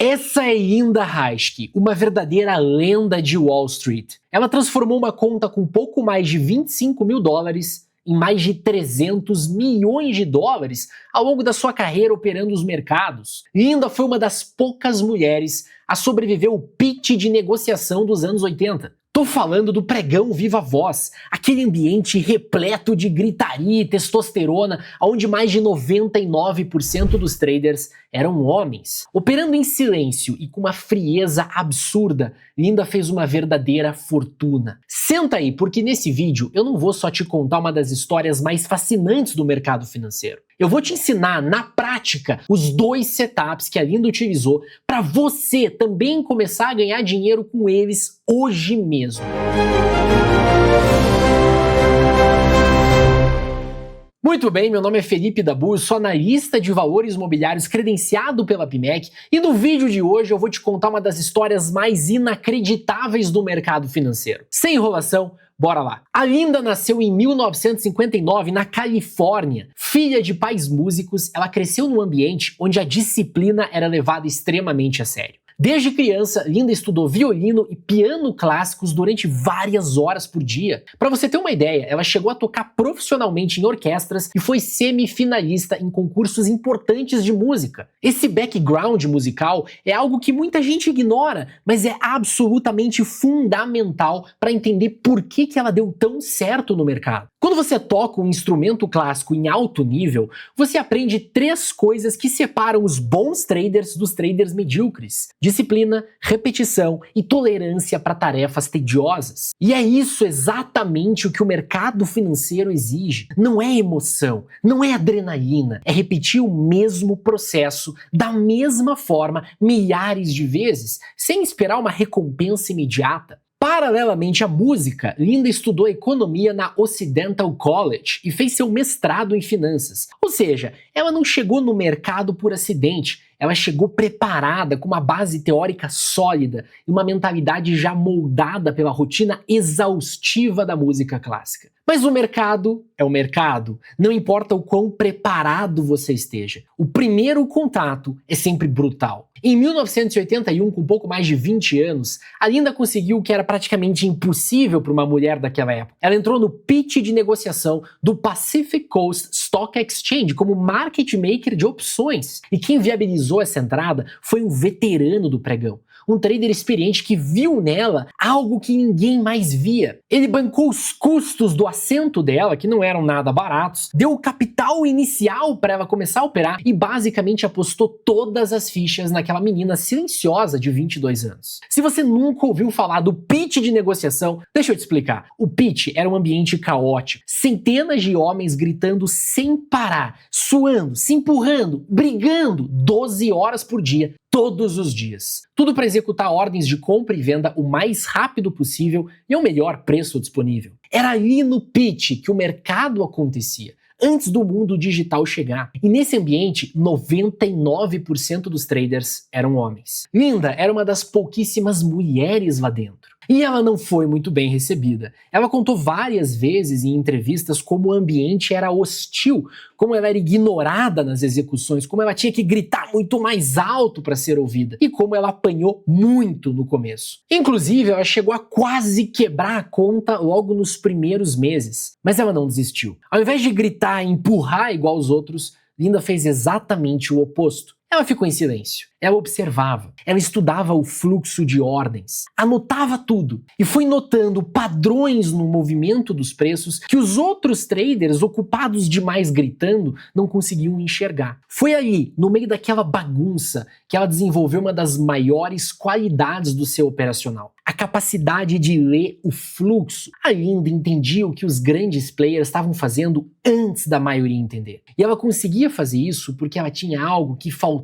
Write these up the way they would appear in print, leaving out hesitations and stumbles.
Essa é Linda Hajski, uma verdadeira lenda de Wall Street. Ela transformou uma conta com pouco mais de 25 mil dólares em mais de 300 milhões de dólares ao longo da sua carreira operando os mercados. Linda foi uma das poucas mulheres a sobreviver ao pitch de negociação dos anos 80. Tô falando do pregão Viva Voz, aquele ambiente repleto de gritaria e testosterona, onde mais de 99% dos traders eram homens. Operando em silêncio e com uma frieza absurda, Linda fez uma verdadeira fortuna. Senta aí, porque nesse vídeo eu não vou só te contar uma das histórias mais fascinantes do mercado financeiro. Eu vou te ensinar, na prática, os 2 setups que a Linda utilizou para você também começar a ganhar dinheiro com eles hoje mesmo. Muito bem, meu nome é Felipe Dabur, sou analista de valores imobiliários credenciado pela PMEC e no vídeo de hoje eu vou te contar uma das histórias mais inacreditáveis do mercado financeiro. Sem enrolação, bora lá. A Linda nasceu em 1959 na Califórnia. Filha de pais músicos, ela cresceu num ambiente onde a disciplina era levada extremamente a sério. Desde criança, Linda estudou violino e piano clássicos durante várias horas por dia. Para você ter uma ideia, ela chegou a tocar profissionalmente em orquestras e foi semifinalista em concursos importantes de música. Esse background musical é algo que muita gente ignora, mas é absolutamente fundamental para entender por que ela deu tão certo no mercado. Quando você toca um instrumento clássico em alto nível, você aprende 3 coisas que separam os bons traders dos traders medíocres: disciplina, repetição e tolerância para tarefas tediosas. E é isso exatamente o que o mercado financeiro exige. Não é emoção, não é adrenalina, é repetir o mesmo processo da mesma forma milhares de vezes, sem esperar uma recompensa imediata. Paralelamente à música, Linda estudou economia na Occidental College e fez seu mestrado em finanças. Ou seja, ela não chegou no mercado por acidente, ela chegou preparada com uma base teórica sólida e uma mentalidade já moldada pela rotina exaustiva da música clássica. Mas o mercado é o mercado, não importa o quão preparado você esteja. O primeiro contato é sempre brutal. Em 1981, com pouco mais de 20 anos, a Linda conseguiu o que era praticamente impossível para uma mulher daquela época. Ela entrou no pitch de negociação do Pacific Coast Stock Exchange como market maker de opções. E quem viabilizou essa entrada foi um veterano do pregão, um trader experiente que viu nela algo que ninguém mais via. Ele bancou os custos do assento dela, que não eram nada baratos, deu o capital inicial para ela começar a operar e basicamente apostou todas as fichas naquela menina silenciosa de 22 anos. Se você nunca ouviu falar do pitch de negociação, deixa eu te explicar. O pitch era um ambiente caótico, centenas de homens gritando sem parar, suando, se empurrando, brigando 12 horas por dia, todos os dias. Tudo para executar ordens de compra e venda o mais rápido possível e ao melhor preço disponível. Era ali no pitch que o mercado acontecia, antes do mundo digital chegar. E nesse ambiente, 99% dos traders eram homens. Linda era uma das pouquíssimas mulheres lá dentro. E ela não foi muito bem recebida. Ela contou várias vezes em entrevistas como o ambiente era hostil, como ela era ignorada nas execuções, como ela tinha que gritar muito mais alto para ser ouvida e como ela apanhou muito no começo. Inclusive, ela chegou a quase quebrar a conta logo nos primeiros meses, mas ela não desistiu. Ao invés de gritar e empurrar igual os outros, Linda fez exatamente o oposto. Ela ficou em silêncio, ela observava, ela estudava o fluxo de ordens, anotava tudo e foi notando padrões no movimento dos preços que os outros traders, ocupados demais gritando, não conseguiam enxergar. Foi ali, no meio daquela bagunça, que ela desenvolveu uma das maiores qualidades do seu operacional: a capacidade de ler o fluxo. A Linda entendia o que os grandes players estavam fazendo antes da maioria entender. E ela conseguia fazer isso porque ela tinha algo que faltava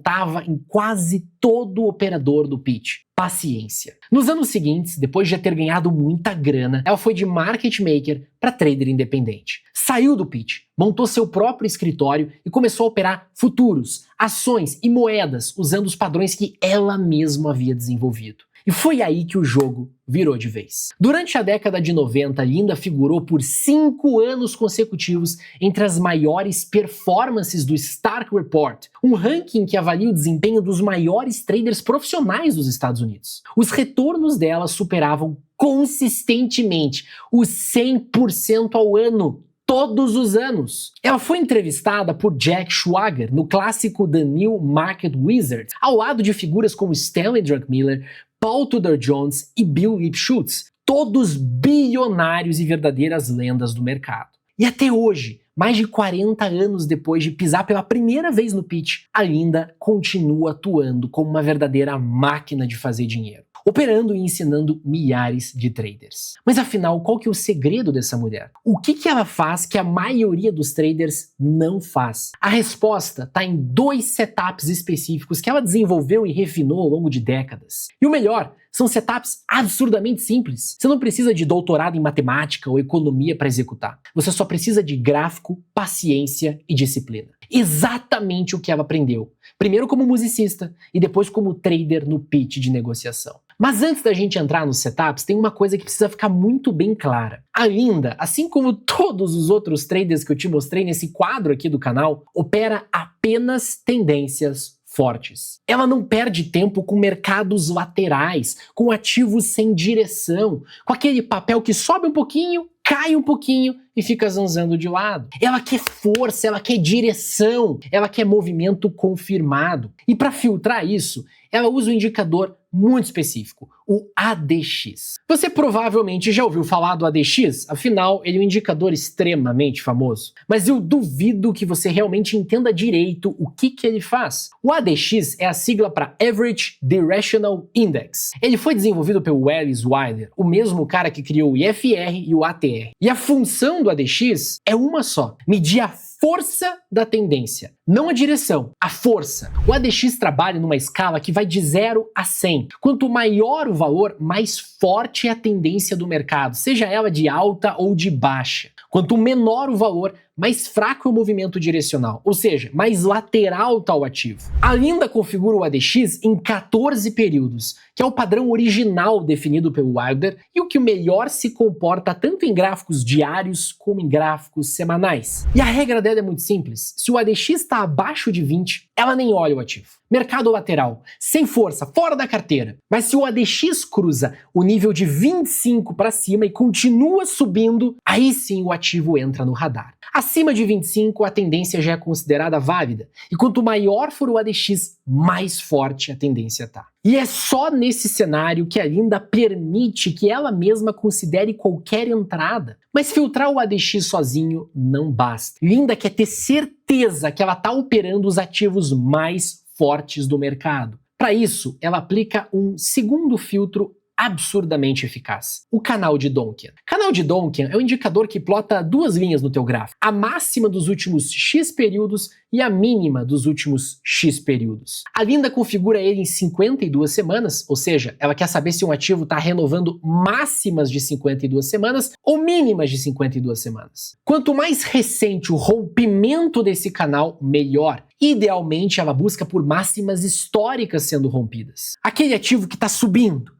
em quase todo operador do pitch: paciência. Nos anos seguintes, depois de já ter ganhado muita grana, ela foi de market maker para trader independente. Saiu do pitch, montou seu próprio escritório e começou a operar futuros, ações e moedas usando os padrões que ela mesma havia desenvolvido. E foi aí que o jogo virou de vez. Durante a década de 90, Linda figurou por 5 anos consecutivos entre as maiores performances do Stark Report, um ranking que avalia o desempenho dos maiores traders profissionais dos Estados Unidos. Os retornos dela superavam consistentemente os 100% ao ano. Todos os anos. Ela foi entrevistada por Jack Schwager no clássico The New Market Wizard, ao lado de figuras como Stanley Druckenmiller, Paul Tudor Jones e Bill Lipschutz, todos bilionários e verdadeiras lendas do mercado. E até hoje, mais de 40 anos depois de pisar pela primeira vez no pitch, a Linda continua atuando como uma verdadeira máquina de fazer dinheiro, operando e ensinando milhares de traders. Mas afinal, qual que é o segredo dessa mulher? O que ela faz que a maioria dos traders não faz? A resposta está em 2 setups específicos que ela desenvolveu e refinou ao longo de décadas. E o melhor, são setups absurdamente simples. Você não precisa de doutorado em matemática ou economia para executar. Você só precisa de gráfico, paciência e disciplina. Exatamente o que ela aprendeu. Primeiro como musicista e depois como trader no pitch de negociação. Mas antes da gente entrar nos setups, tem uma coisa que precisa ficar muito bem clara. A Linda, assim como todos os outros traders que eu te mostrei nesse quadro aqui do canal, opera apenas tendências fortes. Ela não perde tempo com mercados laterais, com ativos sem direção, com aquele papel que sobe um pouquinho, cai um pouquinho e fica zanzando de lado. Ela quer força, ela quer direção, ela quer movimento confirmado. E para filtrar isso, ela usa um indicador muito específico, o ADX. Você provavelmente já ouviu falar do ADX, afinal, ele é um indicador extremamente famoso. Mas eu duvido que você realmente entenda direito o que ele faz. O ADX é a sigla para Average Directional Index. Ele foi desenvolvido pelo Alice Wilder, o mesmo cara que criou o IFR e o ATR. E a função do ADX é uma só: medir a força da tendência, não a direção, a força. O ADX trabalha numa escala que vai de 0 a 100. Quanto maior o valor, mais forte é a tendência do mercado, seja ela de alta ou de baixa. Quanto menor o valor, mais fraco é o movimento direcional, ou seja, mais lateral está o ativo. A Linda configura o ADX em 14 períodos, que é o padrão original definido pelo Wilder e o que melhor se comporta tanto em gráficos diários como em gráficos semanais. E a regra dela é muito simples: se o ADX está abaixo de 20, ela nem olha o ativo. Mercado lateral, sem força, fora da carteira. Mas se o ADX cruza o nível de 25 para cima e continua subindo, aí sim o ativo entra no radar. Acima de 25, a tendência já é considerada válida. E quanto maior for o ADX, mais forte a tendência tá. E é só nesse cenário que a Linda permite que ela mesma considere qualquer entrada. Mas filtrar o ADX sozinho não basta. Linda quer ter certeza que ela está operando os ativos mais fortes do mercado. Para isso, ela aplica um segundo filtro absurdamente eficaz: o canal de Donchian. Canal de Donchian é um indicador que plota 2 linhas no teu gráfico: a máxima dos últimos X períodos e a mínima dos últimos X períodos. A Linda configura ele em 52 semanas, ou seja, ela quer saber se um ativo está renovando máximas de 52 semanas ou mínimas de 52 semanas. Quanto mais recente o rompimento desse canal, melhor. Idealmente, ela busca por máximas históricas sendo rompidas. Aquele ativo que está subindo,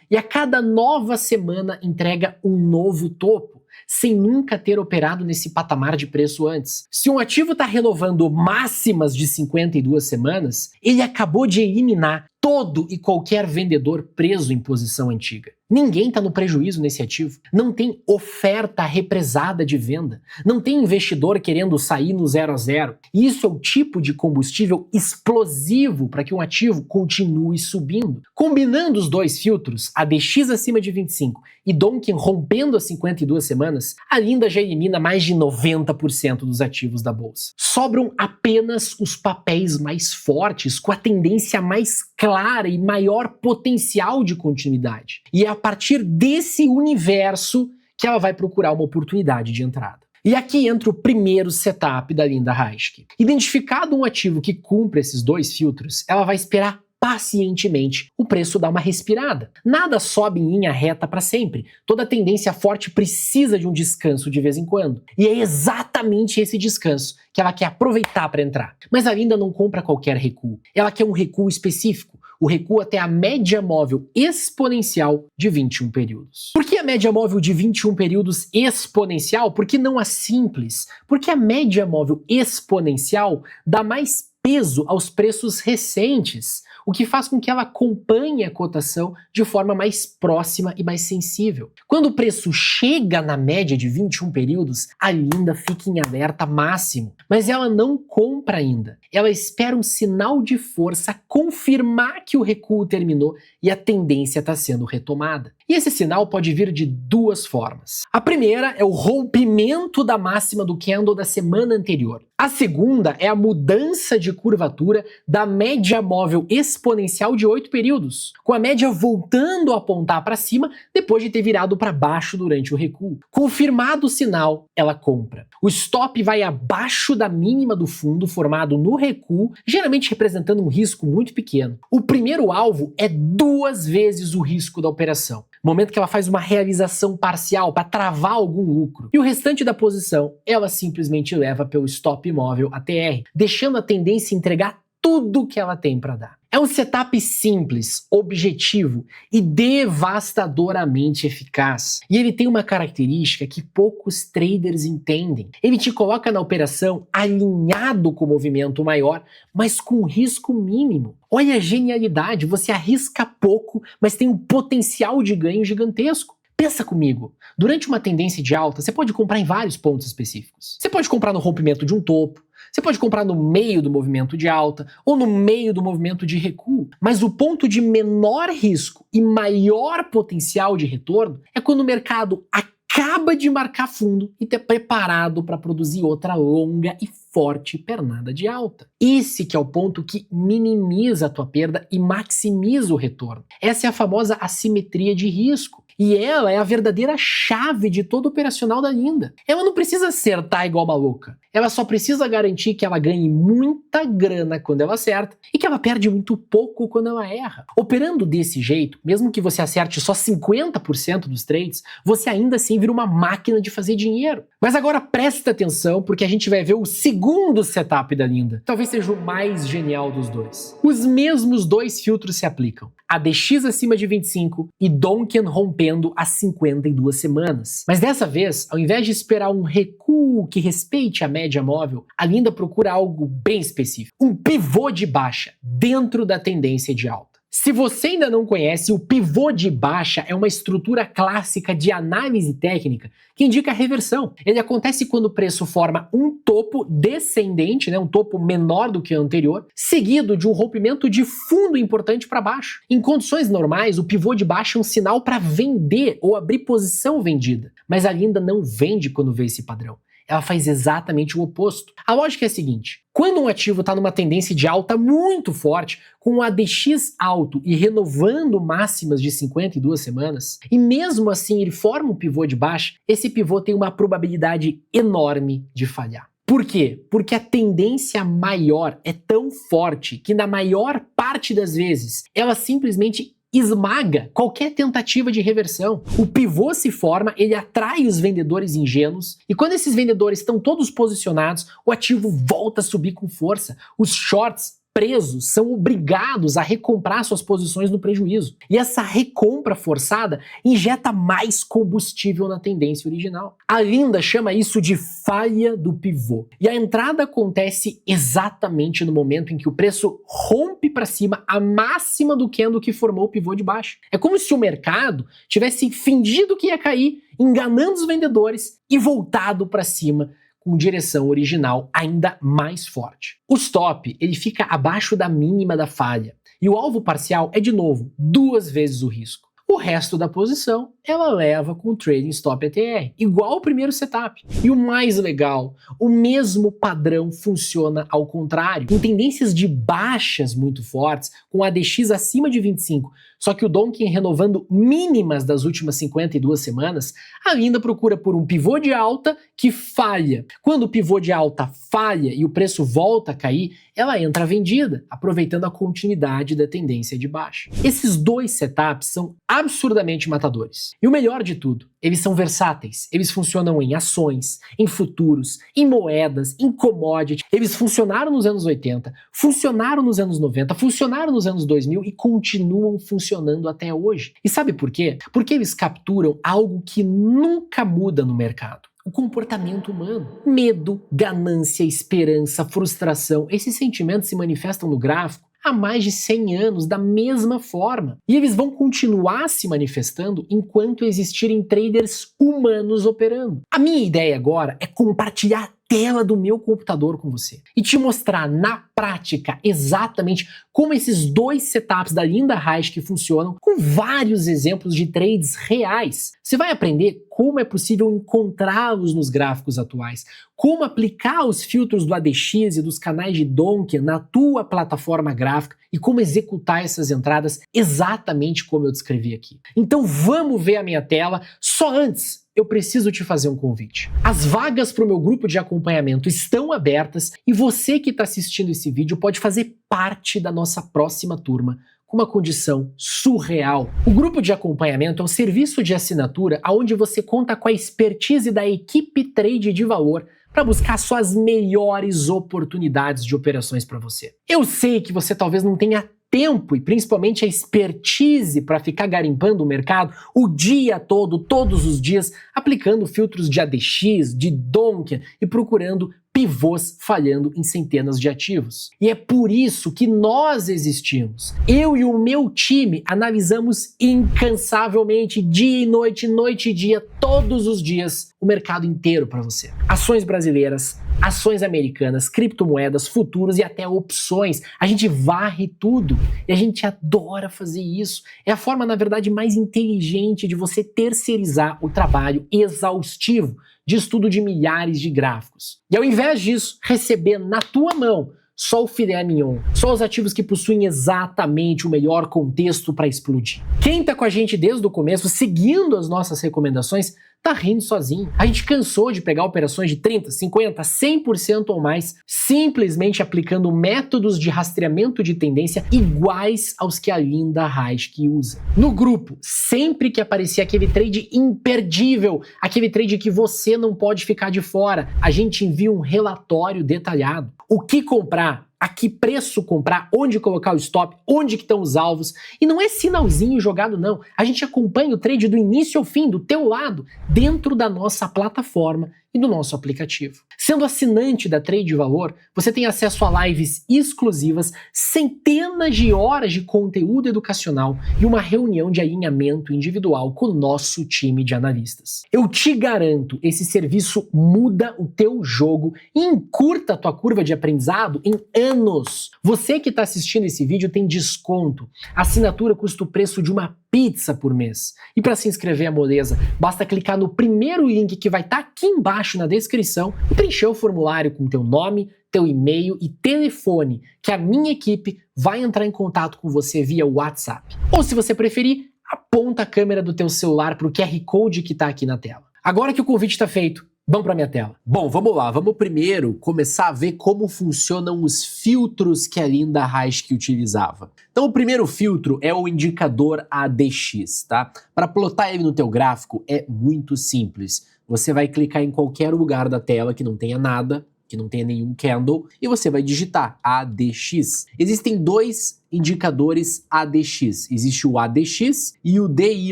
e a cada nova semana entrega um novo topo, sem nunca ter operado nesse patamar de preço antes. Se um ativo está renovando máximas de 52 semanas, ele acabou de eliminar todo e qualquer vendedor preso em posição antiga. Ninguém está no prejuízo nesse ativo. Não tem oferta represada de venda. Não tem investidor querendo sair no 0 a 0. E isso é o tipo de combustível explosivo para que um ativo continue subindo. Combinando os 2 filtros, ADX acima de 25 e Donchian rompendo as 52 semanas, a Linda já elimina mais de 90% dos ativos da bolsa. Sobram apenas os papéis mais fortes, com a tendência mais clara e maior potencial de continuidade. E é a partir desse universo que ela vai procurar uma oportunidade de entrada. E aqui entra o primeiro setup da Linda Reisky. Identificado um ativo que cumpre esses 2 filtros, ela vai esperar pacientemente o preço dar uma respirada. Nada sobe em linha reta para sempre. Toda tendência forte precisa de um descanso de vez em quando. E é exatamente esse descanso que ela quer aproveitar para entrar. Mas a Linda não compra qualquer recuo. Ela quer um recuo específico, o recuo até a média móvel exponencial de 21 períodos. Por que a média móvel de 21 períodos exponencial? Por que não a simples? Porque a média móvel exponencial dá mais peso aos preços recentes, o que faz com que ela acompanhe a cotação de forma mais próxima e mais sensível. Quando o preço chega na média de 21 períodos, a Linda fica em alerta máximo, mas ela não compra ainda. Ela espera um sinal de força confirmar que o recuo terminou e a tendência está sendo retomada. E esse sinal pode vir de duas formas. A primeira é o rompimento da máxima do candle da semana anterior. A segunda é a mudança de curvatura da média móvel exponencial de 8 períodos, com a média voltando a apontar para cima depois de ter virado para baixo durante o recuo. Confirmado o sinal, ela compra. O stop vai abaixo da mínima do fundo formado no recuo, geralmente representando um risco muito pequeno. O primeiro alvo é 2 vezes o risco da operação, momento que ela faz uma realização parcial para travar algum lucro. E o restante da posição, ela simplesmente leva pelo stop móvel ATR, deixando a tendência entregar tudo que ela tem para dar. É um setup simples, objetivo e devastadoramente eficaz. E ele tem uma característica que poucos traders entendem. Ele te coloca na operação alinhado com o movimento maior, mas com risco mínimo. Olha a genialidade, você arrisca pouco, mas tem um potencial de ganho gigantesco. Pensa comigo, durante uma tendência de alta, você pode comprar em vários pontos específicos. Você pode comprar no rompimento de um topo, você pode comprar no meio do movimento de alta ou no meio do movimento de recuo, mas o ponto de menor risco e maior potencial de retorno é quando o mercado acaba de marcar fundo e está preparado para produzir outra longa e forte pernada de alta. Esse que é o ponto que minimiza a tua perda e maximiza o retorno. Essa é a famosa assimetria de risco. E ela é a verdadeira chave de todo operacional da Linda. Ela não precisa acertar igual uma louca. Ela só precisa garantir que ela ganhe muita grana quando ela acerta e que ela perde muito pouco quando ela erra. Operando desse jeito, mesmo que você acerte só 50% dos trades, você ainda assim vira uma máquina de fazer dinheiro. Mas agora presta atenção porque a gente vai ver o segundo setup da Linda. Talvez seja o mais genial dos dois. Os mesmos dois filtros se aplicam. ADX acima de 25 e Donchian rompendo as 52 semanas. Mas dessa vez, ao invés de esperar um recuo que respeite a média móvel, a Linda procura algo bem específico. Um pivô de baixa dentro da tendência de alta. Se você ainda não conhece, o pivô de baixa é uma estrutura clássica de análise técnica que indica a reversão. Ele acontece quando o preço forma um topo descendente, um topo menor do que o anterior, seguido de um rompimento de fundo importante para baixo. Em condições normais, o pivô de baixa é um sinal para vender ou abrir posição vendida. Mas a Linda não vende quando vê esse padrão. Ela faz exatamente o oposto. A lógica é a seguinte: quando um ativo está numa tendência de alta muito forte, com um ADX alto e renovando máximas de 52 semanas, e mesmo assim ele forma um pivô de baixa, esse pivô tem uma probabilidade enorme de falhar. Por quê? Porque a tendência maior é tão forte que na maior parte das vezes ela simplesmente esmaga qualquer tentativa de reversão. O pivô se forma, ele atrai os vendedores ingênuos e quando esses vendedores estão todos posicionados, o ativo volta a subir com força. Os shorts presos são obrigados a recomprar suas posições no prejuízo. E essa recompra forçada injeta mais combustível na tendência original. A Linda chama isso de falha do pivô. E a entrada acontece exatamente no momento em que o preço rompe para cima a máxima do candle que formou o pivô de baixo. É como se o mercado tivesse fingido que ia cair, enganando os vendedores e voltado para cima com direção original ainda mais forte. O stop, ele fica abaixo da mínima da falha e o alvo parcial é de novo 2 vezes o risco. O resto da posição ela leva com o Trading Stop ATR, igual ao primeiro setup. E o mais legal, o mesmo padrão funciona ao contrário. Em tendências de baixas muito fortes, com ADX acima de 25, só que o Donchian renovando mínimas das últimas 52 semanas, a Linda procura por um pivô de alta que falha. Quando o pivô de alta falha e o preço volta a cair, ela entra vendida, aproveitando a continuidade da tendência de baixa. Esses dois setups são absolutamente absurdamente matadores. E o melhor de tudo, eles são versáteis, eles funcionam em ações, em futuros, em moedas, em commodity. Eles funcionaram nos anos 80, funcionaram nos anos 90, funcionaram nos anos 2000 e continuam funcionando até hoje. E sabe por quê? Porque eles capturam algo que nunca muda no mercado. O comportamento humano. Medo, ganância, esperança, frustração, esses sentimentos se manifestam no gráfico há mais de 100 anos da mesma forma. E eles vão continuar se manifestando enquanto existirem traders humanos operando. A minha ideia agora é compartilhar a tela do meu computador com você e te mostrar na prática exatamente como esses dois setups da Linda Reich funcionam, com vários exemplos de trades reais. Você vai aprender como é possível encontrá-los nos gráficos atuais, como aplicar os filtros do ADX e dos canais de Donker na tua plataforma gráfica e como executar essas entradas exatamente como eu descrevi aqui. Então vamos ver a minha tela. Só antes, eu preciso te fazer um convite. As vagas para o meu grupo de acompanhamento estão abertas e você que está assistindo esse vídeo pode fazer parte da nossa próxima turma com uma condição surreal. O grupo de acompanhamento é um serviço de assinatura onde você conta com a expertise da equipe Trade de Valor para buscar suas melhores oportunidades de operações para você. Eu sei que você talvez não tenha tempo e principalmente a expertise para ficar garimpando o mercado o dia todo, todos os dias, aplicando filtros de ADX, de Donker e procurando pivôs falhando em centenas de ativos. E é por isso que nós existimos. Eu e o meu time analisamos incansavelmente, dia e noite e dia, todos os dias, o mercado inteiro para você. Ações brasileiras, ações americanas, criptomoedas, futuros e até opções. A gente varre tudo e a gente adora fazer isso. É a forma, na verdade, mais inteligente de você terceirizar o trabalho exaustivo de estudo de milhares de gráficos. E ao invés disso, receber na tua mão só o filé mignon, só os ativos que possuem exatamente o melhor contexto para explodir. Quem tá com a gente desde o começo, seguindo as nossas recomendações, tá rindo sozinho. A gente cansou de pegar operações de 30, 50, 100% ou mais, simplesmente aplicando métodos de rastreamento de tendência iguais aos que a Linda Reich usa. No grupo, sempre que aparecer aquele trade imperdível, aquele trade que você não pode ficar de fora, a gente envia um relatório detalhado. O que comprar, a que preço comprar, onde colocar o stop, onde que estão os alvos. E não é sinalzinho jogado não, a gente acompanha o trade do início ao fim, do teu lado, dentro da nossa plataforma e do nosso aplicativo. Sendo assinante da Trade de Valor, você tem acesso a lives exclusivas, centenas de horas de conteúdo educacional e uma reunião de alinhamento individual com o nosso time de analistas. Eu te garanto, esse serviço muda o teu jogo e encurta a tua curva de aprendizado em anos. Você que está assistindo esse vídeo tem desconto. A assinatura custa o preço de uma pizza por mês. E para se inscrever à moleza, basta clicar no primeiro link que vai estar aqui embaixo na descrição e preencher o formulário com teu nome, teu e-mail e telefone, que a minha equipe vai entrar em contato com você via WhatsApp. Ou se você preferir, aponta a câmera do teu celular para o QR Code que está aqui na tela. Agora que o convite está feito, vamos para minha tela. Bom, vamos lá. Vamos primeiro começar a ver como funcionam os filtros que a Linda Reich utilizava. Então, o primeiro filtro é o indicador ADX, tá? Para plotar ele no teu gráfico é muito simples. Você vai clicar em qualquer lugar da tela que não tenha nada, que não tenha nenhum candle, e você vai digitar ADX. Existem dois indicadores ADX. Existe o ADX e o DI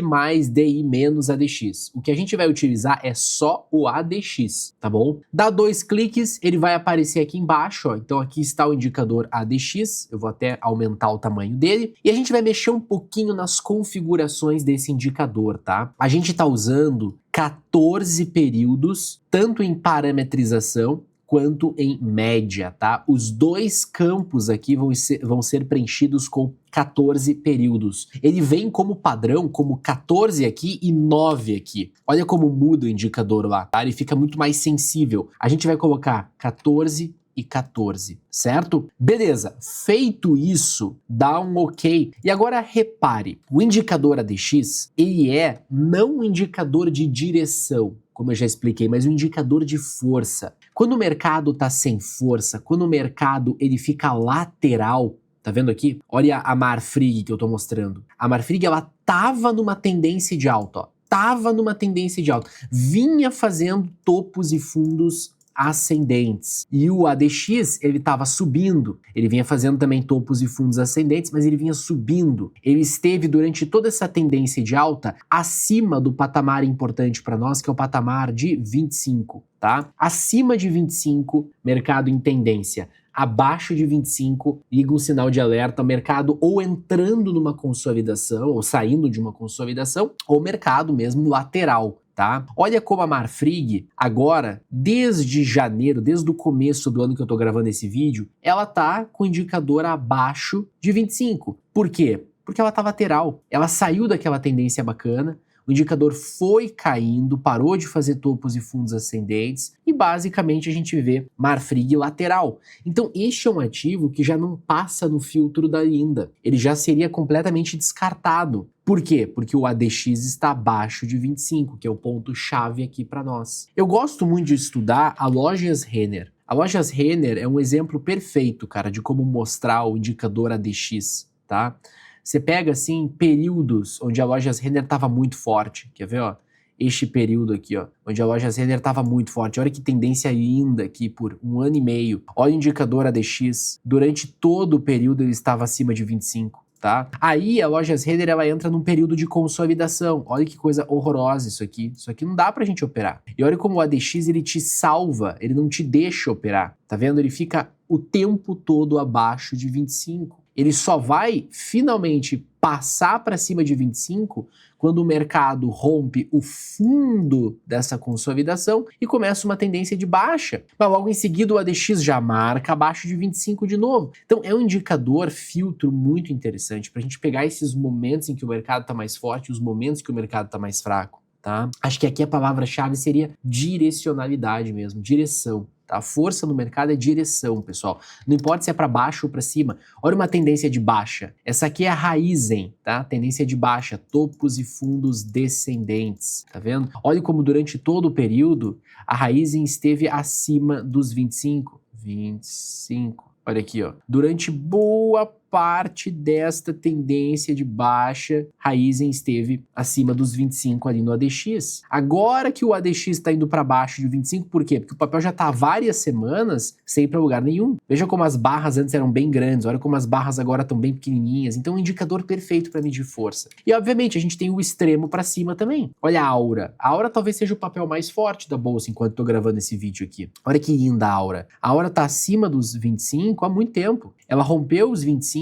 mais DI menos ADX. O que a gente vai utilizar é só o ADX, tá bom? Dá 2 cliques, ele vai aparecer aqui embaixo, ó. Então aqui está o indicador ADX, eu vou até aumentar o tamanho dele, e a gente vai mexer um pouquinho nas configurações desse indicador, tá? A gente está usando 14 períodos, tanto em parametrização quanto em média, tá? Os dois campos aqui vão ser preenchidos com 14 períodos. Ele vem como padrão, como 14 aqui e 9 aqui. Olha como muda o indicador lá, tá? Ele fica muito mais sensível. A gente vai colocar 14 e 14, certo? Beleza, feito isso, dá um ok. E agora repare, o indicador ADX, ele é não um indicador de direção, como eu já expliquei, mas um indicador de força. Quando o mercado está sem força, quando o mercado ele fica lateral, Tá vendo aqui? Olha a Marfrig que eu tô mostrando. A Marfrig, ela tava numa tendência de alta, ó. Tava numa tendência de alta. Vinha fazendo topos e fundos ascendentes. E o ADX, ele estava subindo. Ele vinha fazendo também topos e fundos ascendentes, mas ele vinha subindo. Ele esteve durante toda essa tendência de alta acima do patamar importante para nós, que é o patamar de 25, tá? Acima de 25, mercado em tendência. Abaixo de 25, liga um sinal de alerta, mercado ou entrando numa consolidação, ou saindo de uma consolidação, ou mercado mesmo lateral. Tá? Olha como a Marfrig, agora, desde janeiro, desde o começo do ano que eu tô gravando esse vídeo, ela tá com o indicador abaixo de 25. Por quê? Porque ela tá lateral. Ela saiu daquela tendência bacana, o indicador foi caindo, parou de fazer topos e fundos ascendentes e basicamente a gente vê Marfrig lateral. Então este é um ativo que já não passa no filtro da Linda. Ele já seria completamente descartado. Por quê? Porque o ADX está abaixo de 25, que é o ponto-chave aqui para nós. Eu gosto muito de estudar a Lojas Renner. A Lojas Renner é um exemplo perfeito, cara, de como mostrar o indicador ADX, tá? Você pega, assim, períodos onde a Lojas Renner estava muito forte. Quer ver, ó? Este período aqui, ó, onde a Lojas Renner estava muito forte. Olha que tendência linda aqui por 1 ano e meio. Olha o indicador ADX. Durante todo o período ele estava acima de 25. Tá? Aí a Lojas Renner, ela entra num período de consolidação. Olha que coisa horrorosa isso aqui. Isso aqui não dá pra gente operar. E olha como o ADX, ele te salva, ele não te deixa operar. Tá vendo? Ele fica o tempo todo abaixo de 25. Ele só vai finalmente passar para cima de 25 quando o mercado rompe o fundo dessa consolidação e começa uma tendência de baixa. Mas logo em seguida o ADX já marca abaixo de 25 de novo. Então é um indicador, filtro muito interessante para a gente pegar esses momentos em que o mercado está mais forte e os momentos que o mercado está mais fraco. Tá? Acho que aqui a palavra-chave seria direcionalidade mesmo, direção. A força no mercado é direção, pessoal. Não importa se é para baixo ou para cima. Olha uma tendência de baixa. Essa aqui é a Raizen, tá? Tendência de baixa, topos e fundos descendentes, tá vendo? Olha como durante todo o período a Raizen esteve acima dos 25. 25. Olha aqui, ó. Durante boa parte desta tendência de baixa, Raizen esteve acima dos 25 ali no ADX. Agora que o ADX está indo para baixo de 25, por quê? Porque o papel já está há várias semanas sem ir para lugar nenhum. Veja como as barras antes eram bem grandes, olha como as barras agora estão bem pequenininhas. Então é um indicador perfeito para medir força. E obviamente a gente tem o extremo para cima também. Olha a Aura. A Aura talvez seja o papel mais forte da bolsa enquanto estou gravando esse vídeo aqui. Olha que linda a Aura. A Aura está acima dos 25 há muito tempo. Ela rompeu os 25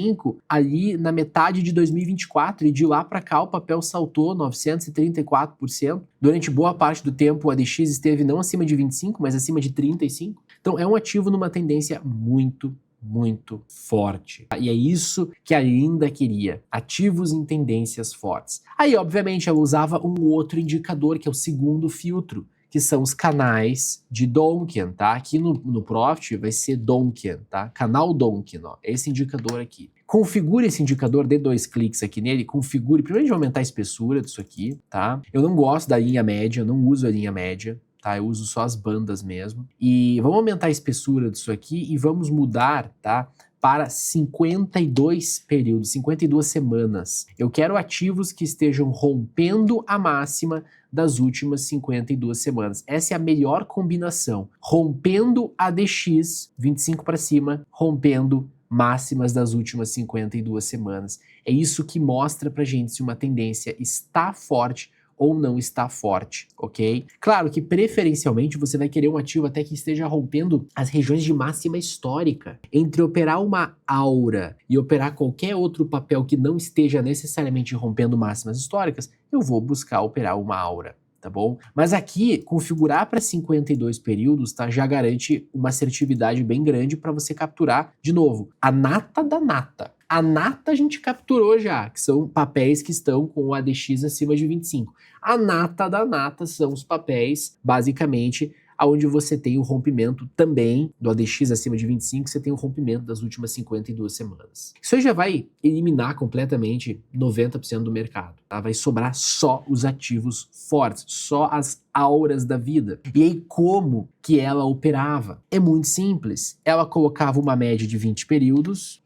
ali na metade de 2024 e de lá para cá o papel saltou 934%. Durante boa parte do tempo o ADX esteve não acima de 25, mas acima de 35. Então é um ativo numa tendência muito forte. E é isso que a Linda queria, ativos em tendências fortes. Aí, obviamente, ela usava um outro indicador, que é o segundo filtro, que são os canais de Donkin, tá? Aqui no Profit vai ser Donkin, tá? Canal Donkin, ó, esse indicador aqui. Configure esse indicador, dê 2 cliques aqui nele, configure, primeiro a gente vai aumentar a espessura disso aqui, tá? Eu não gosto da linha média, eu não uso a linha média, tá? Eu uso só as bandas mesmo. E vamos aumentar a espessura disso aqui e vamos mudar, tá? Para 52 períodos, 52 semanas. Eu quero ativos que estejam rompendo a máxima das últimas 52 semanas. Essa é a melhor combinação. Rompendo ADX, 25 para cima, rompendo máximas das últimas 52 semanas. É isso que mostra pra gente se uma tendência está forte ou não está forte, ok? Claro que preferencialmente você vai querer um ativo até que esteja rompendo as regiões de máxima histórica. Entre operar uma Aura e operar qualquer outro papel que não esteja necessariamente rompendo máximas históricas, eu vou buscar operar uma Aura. Tá bom? Mas aqui, configurar para 52 períodos, tá, já garante uma assertividade bem grande para você capturar, de novo, a nata da nata. A nata a gente capturou já, que são papéis que estão com o ADX acima de 25. A nata da nata são os papéis, basicamente, onde você tem o rompimento também do ADX acima de 25, você tem o rompimento das últimas 52 semanas. Isso aí já vai eliminar completamente 90% do mercado, tá? Vai sobrar só os ativos fortes, só as auras da vida. E aí como que ela operava? É muito simples. Ela colocava uma média de 20 períodos,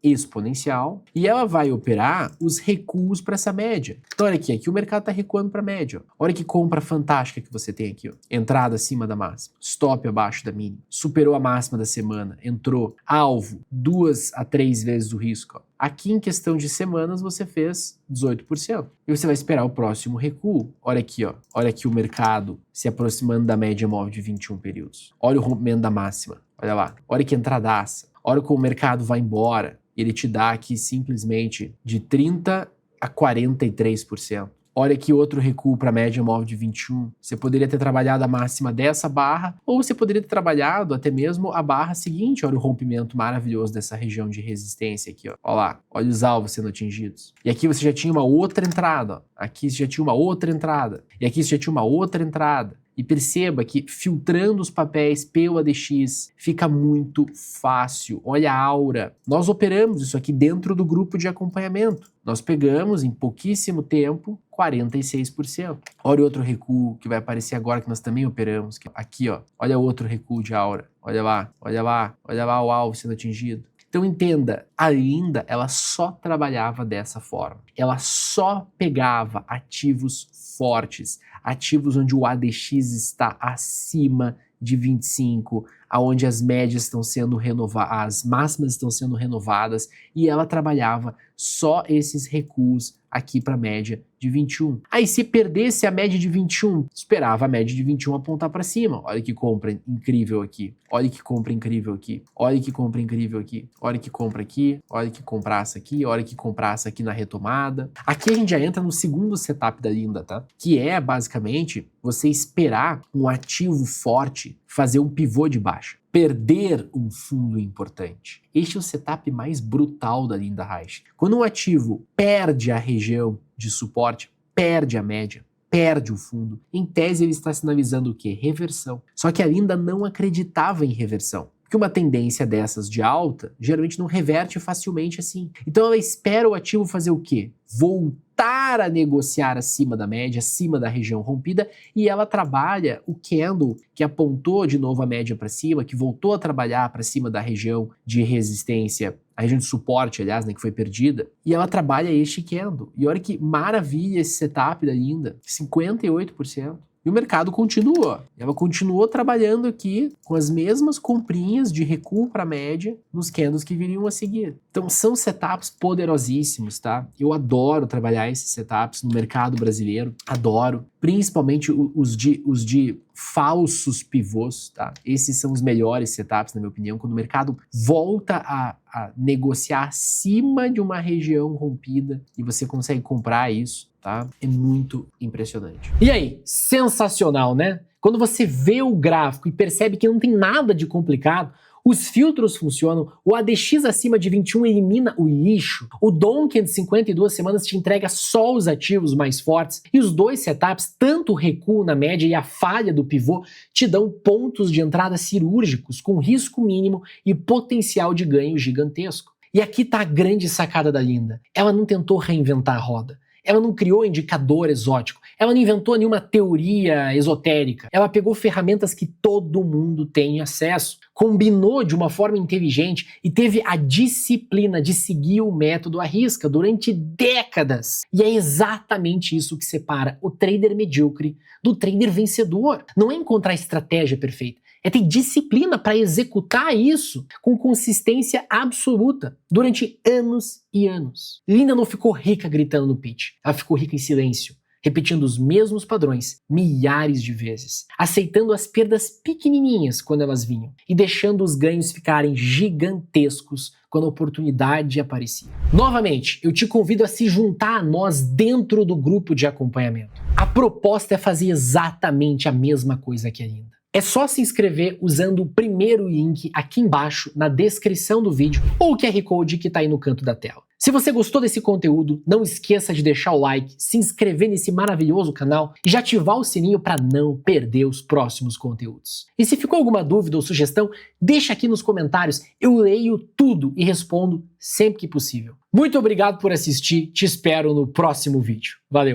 exponencial, e ela vai operar os recuos para essa média. Então olha aqui o mercado está recuando para a média. Ó. Olha que compra fantástica que você tem aqui. Ó. Entrada acima da máxima, stop abaixo da mínima, superou a máxima da semana, entrou, alvo, 2 a 3 vezes o risco. Ó. Aqui em questão de semanas você fez 18%. E você vai esperar o próximo recuo. Olha aqui, ó. Olha aqui o mercado se aproximando da média móvel de 21 períodos. Olha o rompimento da máxima. Olha lá. Olha que entradaça. Olha como o mercado vai embora. Ele te dá aqui simplesmente de 30 a 43%. Olha aqui outro recuo para a média móvel de 21. Você poderia ter trabalhado a máxima dessa barra, ou você poderia ter trabalhado até mesmo a barra seguinte. Olha o rompimento maravilhoso dessa região de resistência aqui. Ó. Olha lá, olha os alvos sendo atingidos. E aqui você já tinha uma outra entrada. Ó. Aqui você já tinha uma outra entrada. E aqui você já tinha uma outra entrada. E perceba que filtrando os papéis pelo ADX fica muito fácil. Olha a aura. Nós operamos isso aqui dentro do grupo de acompanhamento. Nós pegamos em pouquíssimo tempo 46%. Olha outro recuo que vai aparecer agora que nós também operamos. Aqui, ó. Olha outro recuo de aura. Olha lá, olha lá, olha lá o alvo sendo atingido. Então entenda, a Linda, ela só trabalhava dessa forma. Ela só pegava ativos fortes, ativos onde o ADX está acima de 25, aonde as médias estão sendo renovadas, as máximas estão sendo renovadas, e ela trabalhava só esses recuos aqui para a média de 21. Aí se perdesse a média de 21, esperava a média de 21 apontar para cima. Olha que compra incrível aqui. Olha que compra incrível aqui. Olha que compra incrível aqui. Olha que compra aqui. Olha que comprasse aqui. Olha que comprasse aqui na retomada. Aqui a gente já entra no segundo setup da Linda, tá? Que é basicamente você esperar um ativo forte fazer um pivô de baixa. Perder um fundo importante. Este é o setup mais brutal da Linda Reich. Quando um ativo perde a região de suporte, perde a média, perde o fundo, em tese ele está sinalizando o quê? Reversão. Só que a Linda não acreditava em reversão. Porque uma tendência dessas de alta, geralmente não reverte facilmente assim. Então ela espera o ativo fazer o quê? Voltar a negociar acima da média, acima da região rompida, e ela trabalha o candle que apontou de novo a média para cima, que voltou a trabalhar para cima da região de resistência, a região de suporte, aliás, né, que foi perdida, e ela trabalha este candle. E olha que maravilha esse setup da Linda, 58%. E o mercado continua. Ela continuou trabalhando aqui com as mesmas comprinhas de recuo para a média nos candles que viriam a seguir. Então são setups poderosíssimos, tá? Eu adoro trabalhar esses setups no mercado brasileiro. Adoro. Principalmente os de falsos pivôs, tá? Esses são os melhores setups, na minha opinião, quando o mercado volta a negociar acima de uma região rompida e você consegue comprar isso, tá? É muito impressionante. E aí, sensacional, né? Quando você vê o gráfico e percebe que não tem nada de complicado, os filtros funcionam, o ADX acima de 21 elimina o lixo, o Donk de 52 semanas te entrega só os ativos mais fortes, e os dois setups, tanto o recuo na média e a falha do pivô, te dão pontos de entrada cirúrgicos com risco mínimo e potencial de ganho gigantesco. E aqui tá a grande sacada da Linda. Ela não tentou reinventar a roda. Ela não criou indicador exótico, ela não inventou nenhuma teoria esotérica, ela pegou ferramentas que todo mundo tem acesso, combinou de uma forma inteligente e teve a disciplina de seguir o método à risca durante décadas. E é exatamente isso que separa o trader medíocre do trader vencedor. Não é encontrar a estratégia perfeita, é ter disciplina para executar isso com consistência absoluta durante anos e anos. Linda não ficou rica gritando no pitch, ela ficou rica em silêncio, repetindo os mesmos padrões milhares de vezes, aceitando as perdas pequenininhas quando elas vinham e deixando os ganhos ficarem gigantescos quando a oportunidade aparecia. Novamente, eu te convido a se juntar a nós dentro do grupo de acompanhamento. A proposta é fazer exatamente a mesma coisa que a Linda. É só se inscrever usando o primeiro link aqui embaixo na descrição do vídeo ou o QR Code que está aí no canto da tela. Se você gostou desse conteúdo, não esqueça de deixar o like, se inscrever nesse maravilhoso canal e já ativar o sininho para não perder os próximos conteúdos. E se ficou alguma dúvida ou sugestão, deixa aqui nos comentários, eu leio tudo e respondo sempre que possível. Muito obrigado por assistir, te espero no próximo vídeo. Valeu!